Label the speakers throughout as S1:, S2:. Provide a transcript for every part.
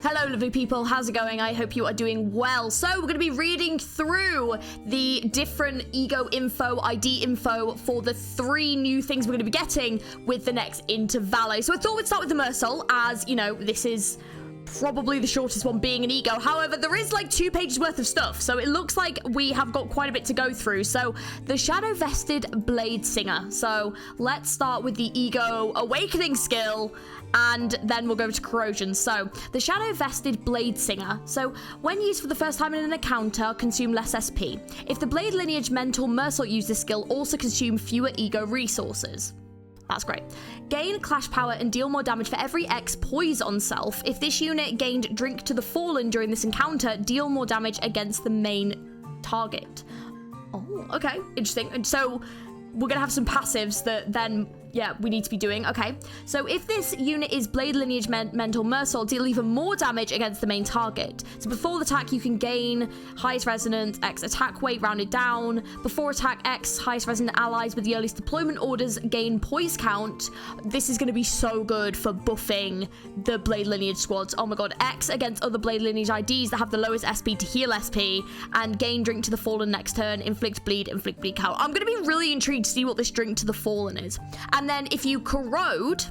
S1: Hello lovely people, how's it going? I hope you are doing well. So we're going to be reading through the different ego info, ID info for the 3 new things we're going to be getting with the next Intervallo. So I thought we'd start with the Mercel, as, you know, this is probably the shortest one being an ego. However, there is like 2 pages worth of stuff, so it looks like we have got quite a bit to go through. So the Shadow Vested Blade Singer. So let's start with the ego awakening skill, and then we'll go to corrosion. So the Shadow Vested Blade Singer. So when used for the first time in an encounter, consume less SP. If the Blade Lineage Mental Mercel uses this skill, also consume fewer ego resources. That's great. Gain clash power and deal more damage for every X poise on self. If this unit gained Drink to the Fallen during this encounter, deal more damage against the main target. Oh, okay, interesting. And so we're gonna have some passives that then, yeah, we need to be doing. Okay, so if this unit is Blade Lineage Mental Mercel, deal even more damage against the main target. So before the attack, you can gain highest resonance, X attack weight rounded down. Before attack, X highest resonant allies with the earliest deployment orders gain poise count. This is going to be so good for buffing the Blade Lineage squads. Oh my god, X against other Blade Lineage IDs that have the lowest SP to heal SP, and gain Drink to the Fallen next turn, inflict bleed count. I'm going to be really intrigued to see what this Drink to the Fallen is. And then if you corrode,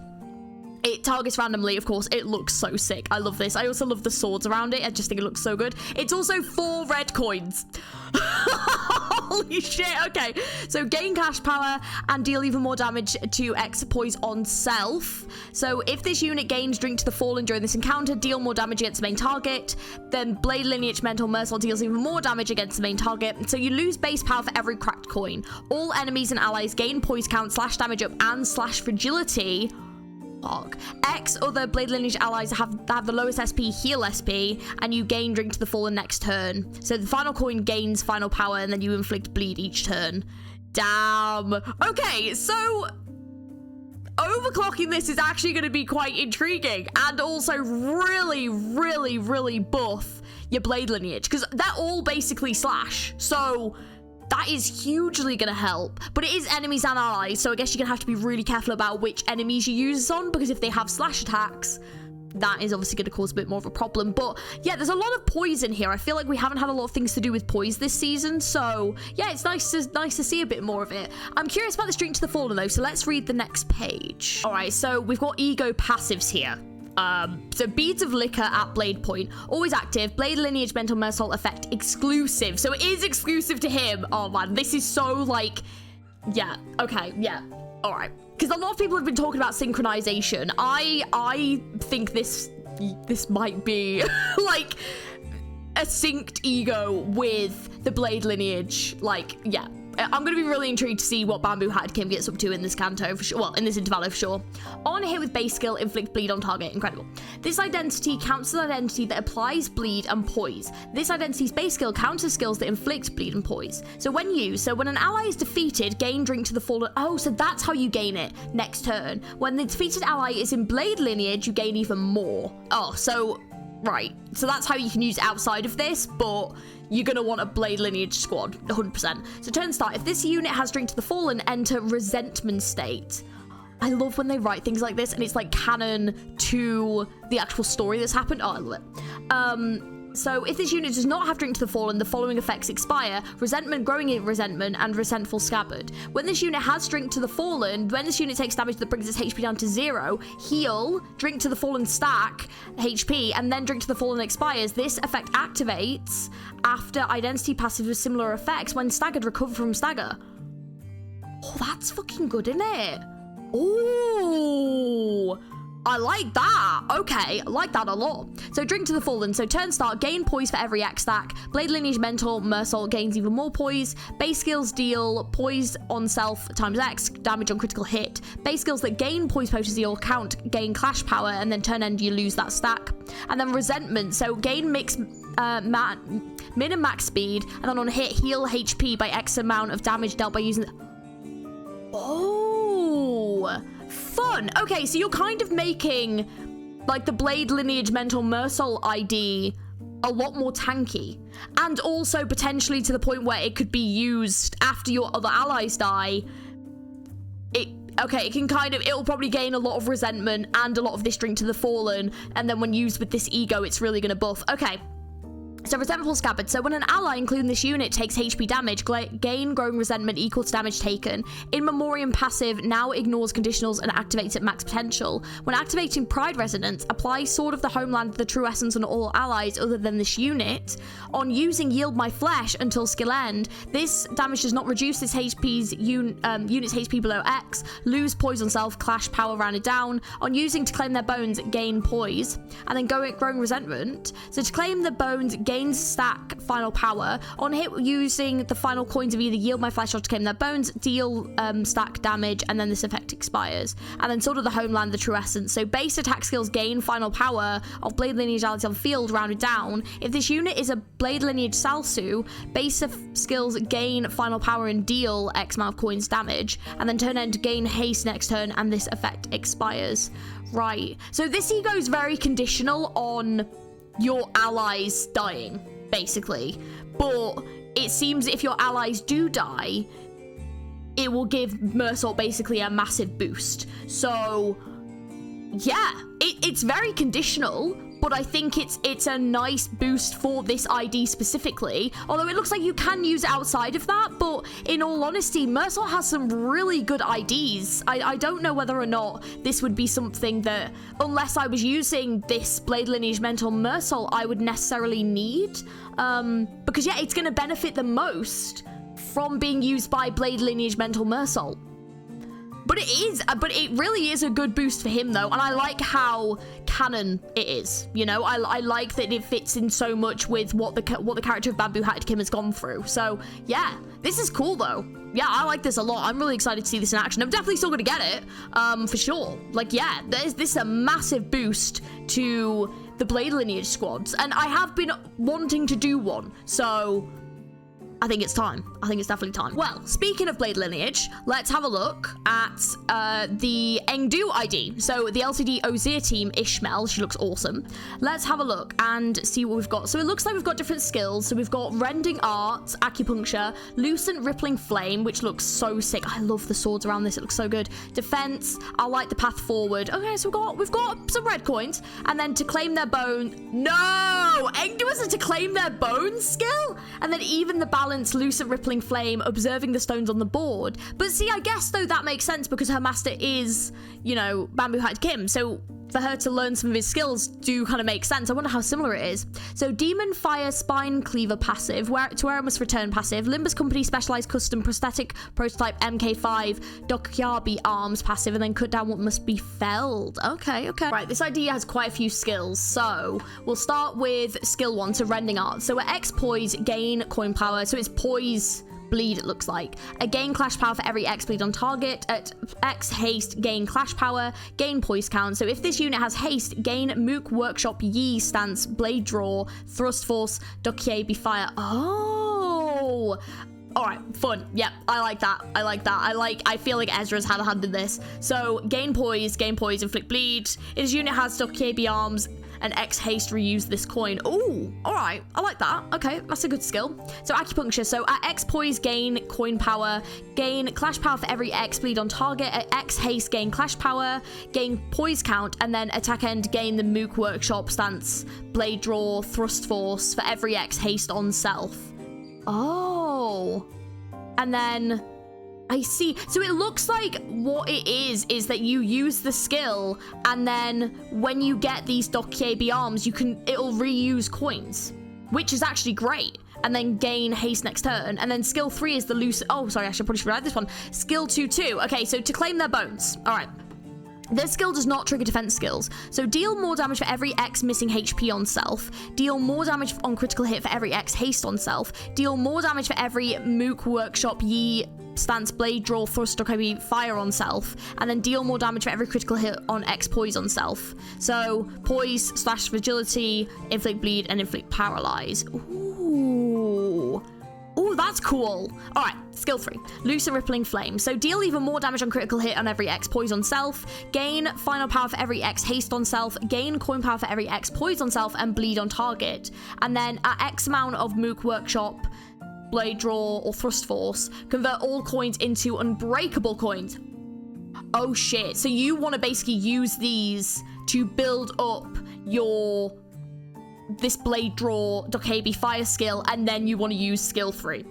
S1: it targets randomly, of course. It looks so sick. I love this. I also love the swords around it. I just think it looks so good. It's also 4 red coins. Holy shit. Okay, so gain cash power and deal even more damage to X poise on self. So if this unit gains Drink to the Fallen during this encounter, deal more damage against the main target. Then Blade Lineage Mental Mercel deals even more damage against the main target. So you lose base power for every cracked coin. All enemies and allies gain poise count, slash damage up, and slash fragility. X other Blade Lineage allies have the lowest SP, heal SP, and you gain Drink to the Fallen next turn. So the final coin gains final power, and then you inflict bleed each turn. Damn. Okay, so overclocking this is actually going to be quite intriguing, and also really buff your Blade Lineage, because they're all basically slash. So that is hugely going to help, but it is enemies and allies, so I guess you're going to have to be really careful about which enemies you use this on, because if they have slash attacks, that is obviously going to cause a bit more of a problem. But yeah, there's a lot of poise in here. I feel like we haven't had a lot of things to do with poise this season, so yeah, it's nice to see a bit more of it. I'm curious about this Drink to the Fallen though, so let's read the next page. All right, so we've got ego passives here. So Beads of Liquor at Blade Point, always active. Blade Lineage Mental Mercel effect exclusive, so it is exclusive to him. Oh man, this is so like, yeah, okay, yeah, all right, because a lot of people have been talking about synchronization. I think this might be like a synced ego with the Blade Lineage. Like, yeah, I'm going to be really intrigued to see what Bamboo Hatted Kim gets up to in this canto, for sure. Well, in this Intervallo, for sure. On hit with base skill, inflict bleed on target. Incredible. This identity counts as an identity that applies bleed and poise. This identity's base skill counters skills that inflict bleed and poise. So when an ally is defeated, gain Drink to the Fallen. Oh, so that's how you gain it next turn. When the defeated ally is in Blade Lineage, you gain even more. Oh, so right. So that's how you can use it outside of this, but you're going to want a Blade Lineage squad, 100%. So turn start. If this unit has Drink to the Fallen, enter Resentment State. I love when they write things like this, and it's like canon to the actual story that's happened. Oh, I love it. So if this unit does not have Drink to the Fallen, the following effects expire: Resentment, Growing in Resentment, and Resentful Scabbard. When this unit has Drink to the Fallen, when this unit takes damage that brings its HP down to 0, heal, Drink to the Fallen stack HP, and then Drink to the Fallen expires. This effect activates after identity passive with similar effects when staggered, recover from stagger. Oh, that's fucking good, isn't it? Ooh, I like that. Okay, I like that a lot. So Drink to the Fallen. So turn start, gain poise for every X stack. Blade Lineage Mental Mercel gains even more poise. Base skills deal poise on self times X, damage on critical hit. Base skills that gain poise potency or count gain clash power, and then turn end you lose that stack. And then Resentment. So gain min and max speed, and then on hit heal HP by X amount of damage dealt by using. Oh, fun. Okay, so you're kind of making like the Blade Lineage Mental Mercel ID a lot more tanky, and also potentially to the point where it could be used after your other allies die. Okay, it can kind of, it'll probably gain a lot of resentment and a lot of this Drink to the Fallen, and then when used with this ego, it's really going to buff. Okay. So Resentful Scabbard. So when an ally, including this unit, takes HP damage, gain growing resentment equal to damage taken. In Memoriam passive now ignores conditionals and activates at max potential. When activating Pride Resonance, apply Sword of the Homeland, the True Essence on all allies other than this unit. On using Yield My Flesh until skill end, this damage does not reduce this unit's HP below X. Lose Poise on self, Clash Power rounded down. On using To Claim Their Bones, gain Poise. And then growing resentment. So to claim the bones, gains stack final power. On hit, using the final coins of either Yield My Flesh or To Claim Their Bones, deal stack damage, and then this effect expires. And then Sword of the Homeland, the True Essence. So base attack skills gain final power of Blade Lineage allies on field rounded down. If this unit is a Blade Lineage Salsu, base skills gain final power and deal X amount of coins damage. And then turn end, gain haste next turn, and this effect expires. Right. So this ego is very conditional on your allies dying, basically. But it seems if your allies do die, it will give Mersault basically a massive boost. So, yeah, it's very conditional, but I think it's a nice boost for this ID specifically. Although it looks like you can use it outside of that, but in all honesty, Mersault has some really good IDs. I don't know whether or not this would be something that, unless I was using this Blade Lineage Mental Mersault, I would necessarily need. Because yeah, it's going to benefit the most from being used by Blade Lineage Mental Mersault. But it really is a good boost for him though, and I like how canon it is. You know, I like that it fits in so much with what the character of Bamboo Hatted Kim has gone through. So yeah, this is cool though. Yeah, I like this a lot. I'm really excited to see this in action. I'm definitely still gonna get it, for sure. Like yeah, this is a massive boost to the Blade Lineage squads, and I have been wanting to do one, so I think it's time. I think it's definitely time. Well, speaking of Blade Lineage, let's have a look at the Engdu ID. So the LCD Ozir team, Ishmael, she looks awesome. Let's have a look and see what we've got. So it looks like we've got different skills. So we've got Rending Arts, Acupuncture, Lucent Rippling Flame, which looks so sick. I love the swords around this. It looks so good. Defense, I like the Path Forward. Okay, so we've got some red coins. And then To Claim Their Bone. No! Engdu has a To Claim Their Bones skill? And then even the balance, Lucent Rippling Flame, observing the stones on the board. But see, I guess though that makes sense because her master is, you know, Bamboo Hatted Kim. So for her to learn some of his skills do kind of make sense. I wonder how similar it is. So Demon Fire Spine Cleaver passive, to where I must return passive, Limbus Company Specialized Custom Prosthetic Prototype MK5 Dokyabi Arms passive, and then cut down what must be felled. Okay. Right, this idea has quite a few skills. So we'll start with skill 1, so Rending Art. So at X Poise, gain coin power. So it's Poise Bleed, it looks like. Gain Clash Power for every X bleed on target. At X Haste, gain Clash Power, gain Poise count. So if this unit has Haste, gain Mook Workshop Yi Stance, Blade Draw, Thrust Force, Dokyabi Fire. Oh! Alright, fun. Yep, I like that. I feel like Ezra's had a hand in this. So, gain Poise, Inflict Bleed. If this unit has Dokyabi Arms and X Haste, reuse this coin. Ooh, alright, I like that. Okay, that's a good skill. So, Acupuncture. So, at X Poise, gain Coin Power, gain Clash Power for every X bleed on target. At X Haste, gain Clash Power, gain Poise count, and then attack end, gain the Mook Workshop Stance, Blade Draw, Thrust Force for every X Haste on self. Oh, and then I see. So it looks like what it is that you use the skill, and then when you get these Dokyabi Arms, it'll reuse coins, which is actually great. And then gain haste next turn. And then skill 3 is the loose. Oh, sorry, I should probably read this one. Skill 2 too. Okay, so To Claim Their Bones. All right. This skill does not trigger defense skills. So deal more damage for every X missing HP on self. Deal more damage on critical hit for every X haste on self. Deal more damage for every Mook Workshop Yi Stance, Blade Draw, Thrust, Dokyabi Fire on self. And then deal more damage for every critical hit on X Poise on self. So Poise / Fragility, Inflict Bleed, and Inflict Paralyze. Ooh. Ooh, that's cool. All right, skill 3, Lucent Rippling Flame. So deal even more damage on critical hit on every X Poise on self, gain final power for every X haste on self, gain coin power for every X Poise on self, and bleed on target. And then at X amount of Mook Workshop, Blade Draw, or Thrust Force, convert all coins into unbreakable coins. Oh shit. So you want to basically use these to build up this blade draw Dokkaebi fire skill, and then you want to use skill 3.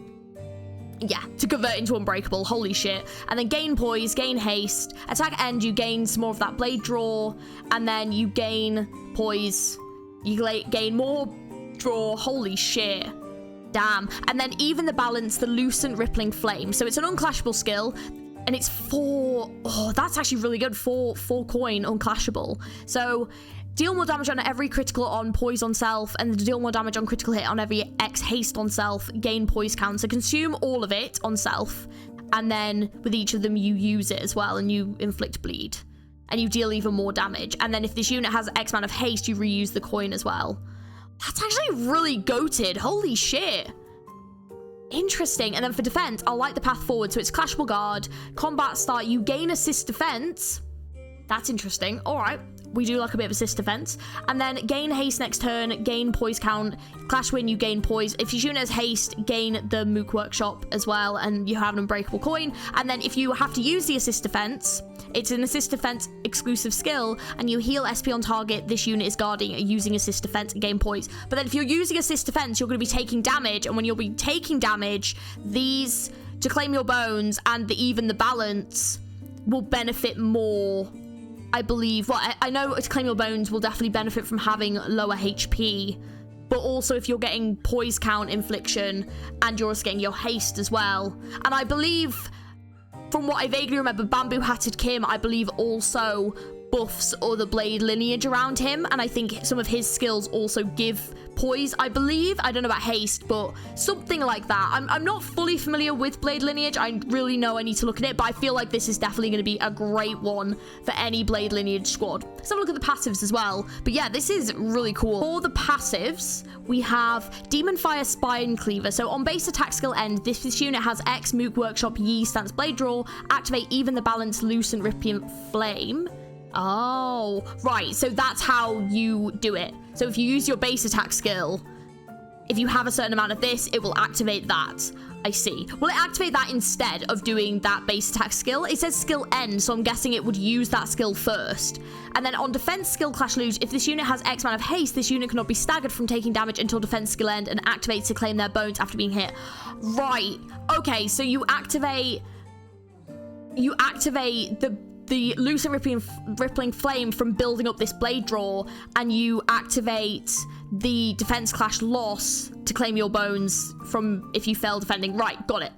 S1: Yeah, to convert into unbreakable. Holy shit. And then gain poise, gain haste. Attack end, you gain some more of that blade draw, and then you gain poise. You gain more draw. Holy shit. Damn. And then even the balance, the lucent rippling flame. So it's an unclashable skill, and it's 4. Oh, that's actually really good. 4 coin unclashable. So deal more damage on every critical on poise on self, and deal more damage on critical hit on every X haste on self, gain poise count. So consume all of it on self, and then with each of them you use it as well, and you inflict bleed. And you deal even more damage. And then if this unit has X amount of haste, you reuse the coin as well. That's actually really goated. Holy shit. Interesting. And then for defense, I'll light the path forward. So it's clashable guard. Combat start, you gain assist defense. That's interesting. All right. We do like a bit of assist defense. And then gain haste next turn, gain poise count. Clash win, you gain poise. If your unit has haste, gain the Mook Workshop as well, and you have an unbreakable coin. And then if you have to use the assist defense, it's an assist defense exclusive skill, and you heal SP on target this unit is guarding using assist defense and gain poise. But then if you're using assist defense, you're going to be taking damage, and when you'll be taking damage, these to claim your bones and even the balance will benefit more, I believe. Well, I know to claim your bones will definitely benefit from having lower HP, but also if you're getting poise count infliction and you're also getting your haste as well. And I believe, from what I vaguely remember, Bamboo Hatted Kim, I believe, also buffs other blade lineage around him, and I think some of his skills also give poise, I believe. I don't know about haste, but something like that. I'm not fully familiar with blade lineage. I really know I need to look at it, but I feel like this is definitely going to be a great one for any blade lineage squad. Let's have a look at the passives as well. But yeah, this is really cool. For the passives, we have Demon Fire Spine Cleaver. So on base attack skill end, this unit has X Mook Workshop Yi Stance Blade Draw. Activate even the balance Lucent Ripping Flame. Oh, right. So that's how you do it. So if you use your base attack skill, if you have a certain amount of this, it will activate that. I see. Will it activate that instead of doing that base attack skill? It says skill end, so I'm guessing it would use that skill first. And then on defense skill clash lose, if this unit has X amount of haste, this unit cannot be staggered from taking damage until defense skill end and activates to claim their bones after being hit. Right. Okay, so you activate the lucent rippling flame from building up this blade draw, and you activate the defense clash loss to claim your bones from if you fail defending. Right, got it.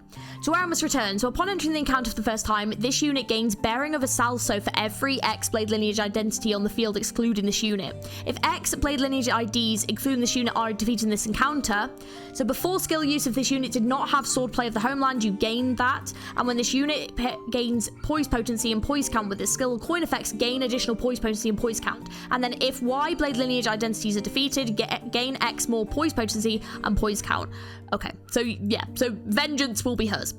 S1: To where I must return. So upon entering the encounter for the first time, this unit gains bearing of a Salso for every X blade lineage identity on the field excluding this unit. If X blade lineage IDs excluding this unit are defeated in this encounter, so before skill use, if this unit did not have swordplay of the homeland, you gain that. And when this unit gains poise potency and poise count with its skill, coin effects gain additional poise potency and poise count. And then if Y blade lineage identities are defeated, gain X more poise potency and poise count. Okay, so yeah, so vengeance will be hers.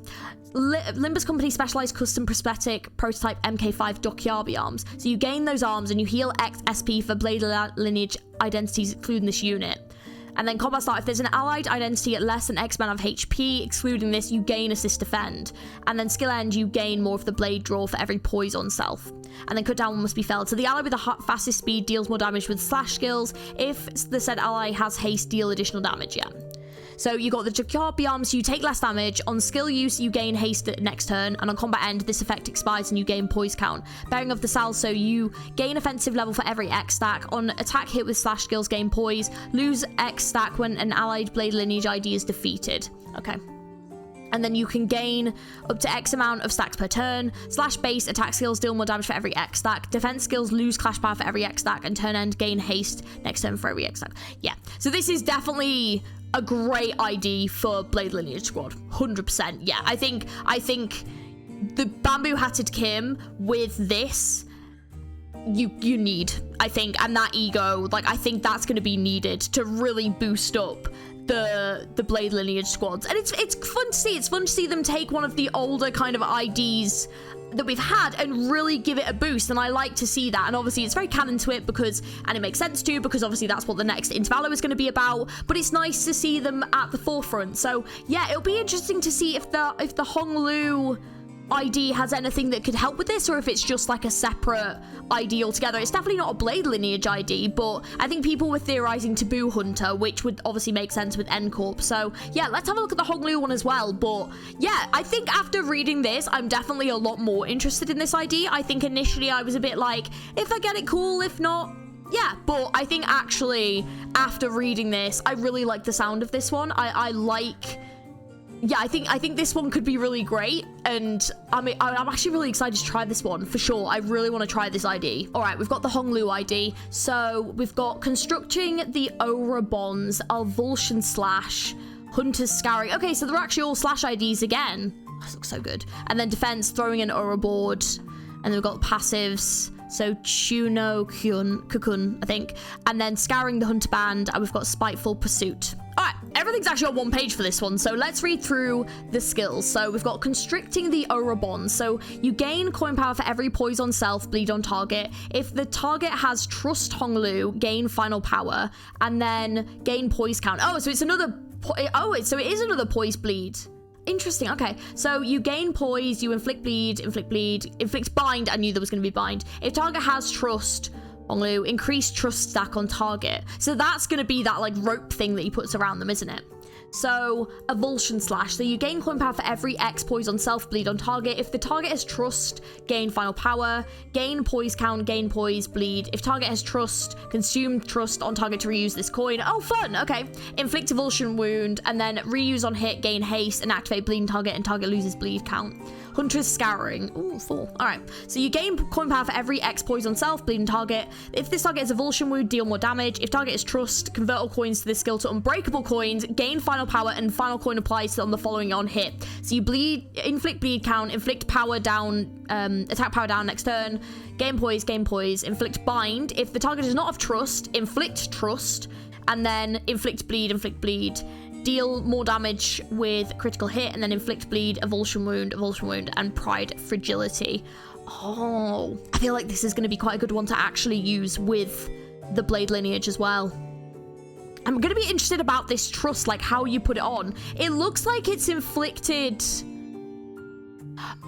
S1: Limbus Company specialized custom prosthetic prototype MK5 Dokkaebi arms. So you gain those arms and you heal X SP for blade lineage identities including this unit. And then combat start, if there's an allied identity at less than X amount of HP, excluding this, you gain assist defend. And then skill end, you gain more of the blade draw for every poise on self. And then cut down must be felled. So the ally with the fastest speed deals more damage with slash skills. If the said ally has haste, deal additional damage, yeah. So you got the Dokkaebi arms, so you take less damage. On skill use, you gain haste next turn, and on combat end, this effect expires and you gain poise count. Bearing of the Salso, you gain offensive level for every X stack. On attack hit with slash skills, gain poise. Lose X stack when an allied blade lineage ID is defeated. Okay. And then you can gain up to X amount of stacks per turn. Slash base attack skills deal more damage for every X stack. Defense skills lose clash power for every X stack, and turn end gain haste next turn for every X stack. Yeah, so this is definitely a great ID for Blade Lineage Squad. 100%. Yeah, I think the Bamboo Hatted Kim with this, you need, I think, and that ego, like, I think that's going to be needed to really boost up the Blade Lineage squads. And it's fun to see. It's fun to see them take one of the older kind of IDs that we've had and really give it a boost, and I like to see that. And obviously it's very canon to it and it makes sense too, because obviously that's what the next Intervallo is going to be about, but it's nice to see them at the forefront. So yeah, it'll be interesting to see if the Honglu ID has anything that could help with this, or if it's just like a separate ID altogether. It's definitely not a Blade Lineage ID, but I think people were theorizing Taboo Hunter, which would obviously make sense with N-Corp. So yeah, let's have a look at the Honglu one as well. But yeah, I think after reading this, I'm definitely a lot more interested in this ID. I think initially I was a bit like, if I get it, cool, if not, yeah. But I think actually after reading this, I really like the sound of this one. Yeah, I think this one could be really great, and I mean, I'm actually really excited to try this one for sure. I really want to try this ID. All right, we've got the Honglu ID. So we've got constructing the Aura Bonds, Avulsion Slash, Hunter's Scouring. Okay, so they're actually all slash IDs again. This looks so good. And then defense, throwing an Aura Board, and then we've got passives. So Chuno Cocoon, I think. And then Scouring the Hunter Band, and we've got Spiteful Pursuit. All right, everything's actually on one page for this one, so let's read through the skills. So we've got Constricting the Aura Bonds. So you gain coin power for every poise on self, bleed on target. If the target has Trust Honglu, gain final power, and then gain poise count. Oh, so it's another, so it is another poise bleed. Interesting. Okay, so you gain poise, you inflict bleed, inflict bind. I knew there was going to be bind. If target has Trust Honglu, increase trust stack on target. So that's going to be that like rope thing that he puts around them, isn't it? So Avulsion Slash. So you gain coin power for every X poise on self, bleed on target. If the target has Trust, gain final power, gain poise count, gain poise, bleed. If target has Trust, consume Trust on target to reuse this coin. Oh, fun. Okay. Inflict Avulsion Wound, and then reuse on hit, gain haste, and activate bleeding target, and target loses bleed count. Hunter's Scouring. Ooh, 4. All right. So you gain coin power for every X poise on self, bleeding target. If this target is Avulsion Wound, deal more damage. If target is Trust, convert all coins to this skill to unbreakable coins, gain final power, and final coin applies on the following on hit. So you inflict bleed count, inflict power down, attack power down next turn, gain poise, inflict bind. If the target does not have Trust, inflict Trust, and then inflict bleed, deal more damage with critical hit, and then inflict bleed, avulsion wound, and pride fragility. Oh, I feel like this is going to be quite a good one to actually use with the Blade Lineage as well. I'm going to be interested about this Trust, like how you put it on. It looks like it's inflicted.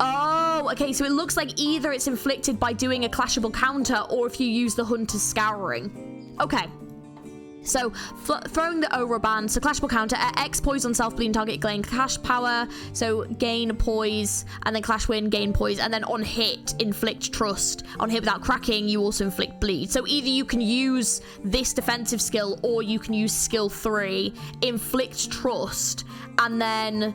S1: Oh, okay, so it looks like either it's inflicted by doing a clashable counter, or if you use the Hunter's Scouring. Okay. So, throwing the Aura Band, so clashable counter, at X poise on self-bleeding target, gain clash power, so gain poise, and then clash win, gain poise, and then on hit, inflict Trust. On hit without cracking, you also inflict bleed. So either you can use this defensive skill, or you can use skill 3, inflict Trust, and then...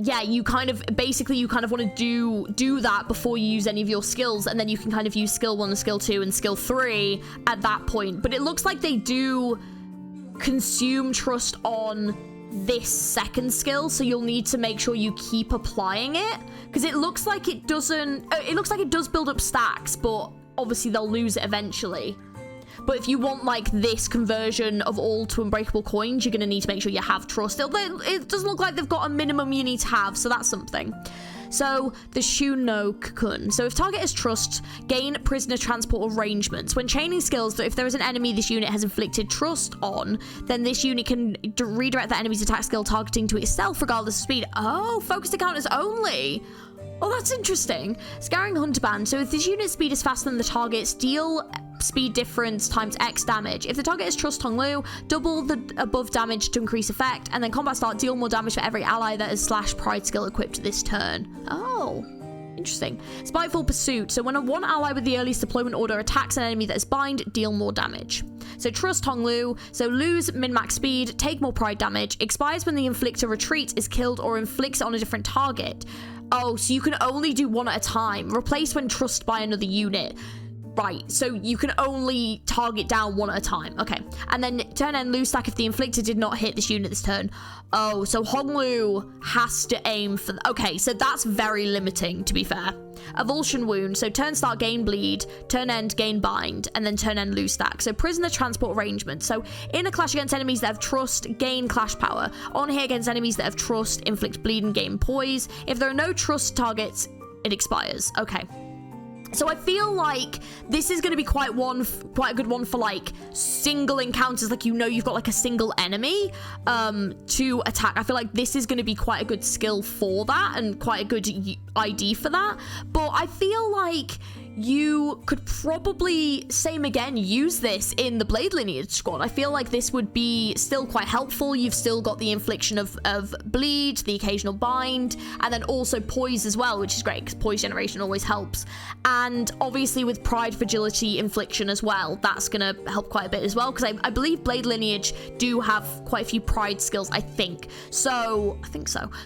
S1: yeah, you kind of want to do that before you use any of your skills, and then you can kind of use skill 1 and skill 2 and skill 3 at that point. But it looks like they do consume Trust on this second skill, so you'll need to make sure you keep applying it, because it looks like it doesn't, it looks like it does build up stacks, but obviously they'll lose it eventually. But if you want, like, this conversion of all to unbreakable coins, you're going to need to make sure you have Trust. It doesn't look like they've got a minimum you need to have, so that's something. So, the Shuno Cocoon. So, if target is Trust, gain prisoner transport arrangements. When chaining skills, if there is an enemy this unit has inflicted Trust on, then this unit can redirect the enemy's attack skill targeting to itself regardless of speed. Oh, focused encounters only. Oh, that's interesting. Scouring Hunter Band. So, if this unit's speed is faster than the target's, deal speed difference times X damage. If the target is Trust Honglu, double the above damage to increase effect, and then combat start, deal more damage for every ally that is slash pride skill equipped this turn. Oh, interesting. Spiteful Pursuit. So when one ally with the earliest deployment order attacks an enemy that is bind, deal more damage. So Trust Honglu. So lose min-max speed, take more pride damage, expires when the inflictor retreats, is killed, or inflicts it on a different target. Oh, so you can only do one at a time. Replace when Trust by another unit. Right, so you can only target down one at a time. Okay, and then turn end lose stack if the inflictor did not hit this unit this turn. Oh, so Honglu has to aim for... okay, so that's very limiting, to be fair. Avulsion Wound, so turn start gain bleed, turn end gain bind, and then turn end lose stack. So prisoner transport arrangement. So in a clash against enemies that have Trust, gain clash power. On hit against enemies that have Trust, inflict bleed and gain poise. If there are no Trust targets, it expires. Okay. So I feel like this is going to be quite a good one for like single encounters, like, you know, you've got like a single enemy to attack. I feel like this is going to be quite a good skill for that and quite a good ID for that. But I feel like you could probably, same again, use this in the Blade Lineage squad. I feel like this would be still quite helpful. You've still got the infliction of bleed, the occasional bind, and then also poise as well, which is great because poise generation always helps. And obviously with pride, fragility, infliction as well, that's gonna help quite a bit as well, because I believe Blade Lineage do have quite a few pride skills, I think so.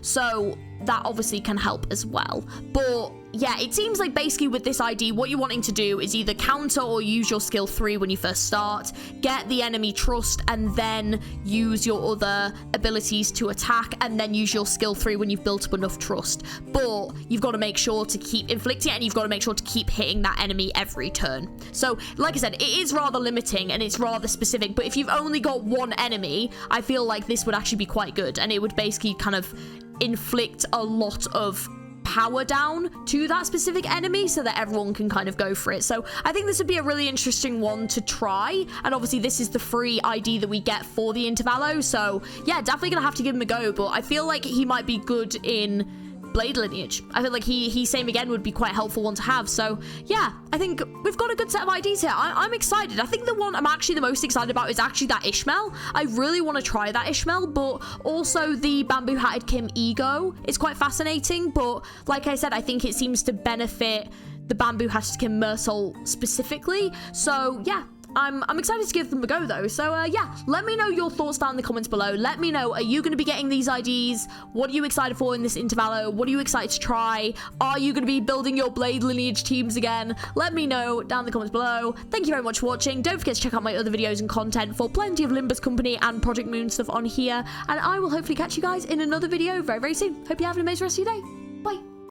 S1: So that obviously can help as well. But yeah, it seems like basically with this ID, what you're wanting to do is either counter or use your skill 3 when you first start, get the enemy trust, and then use your other abilities to attack, and then use your skill 3 when you've built up enough trust. But you've got to make sure to keep inflicting it, and you've got to make sure to keep hitting that enemy every turn. So like I said, it is rather limiting and it's rather specific, but if you've only got one enemy, I feel like this would actually be quite good, and it would basically kind of inflict a lot of power down to that specific enemy so that everyone can kind of go for it. So I think this would be a really interesting one to try, and obviously this is the free ID that we get for the Intervallo, so yeah, definitely gonna have to give him a go. But I feel like he might be good in Blade Lineage. I feel like he same again would be quite a helpful one to have. So yeah, I think we've got a good set of IDs here. I'm excited. I think the one I'm actually the most excited about is actually that Ishmael. I really want to try that Ishmael, but also the Bamboo Hatted Kim Ego is quite fascinating. But like I said, I think it seems to benefit the Bamboo Hatted Kim Mersol specifically. So yeah, I'm excited to give them a go though. So yeah, let me know your thoughts down in the comments below. Let me know, are you going to be getting these IDs? What are you excited for in this Intervallo? What are you excited to try? Are you going to be building your Blade Lineage teams again? Let me know down in the comments below. Thank you very much for watching. Don't forget to check out my other videos and content for plenty of Limbus Company and Project Moon stuff on here. And I will hopefully catch you guys in another video very, very soon. Hope you have an amazing rest of your day.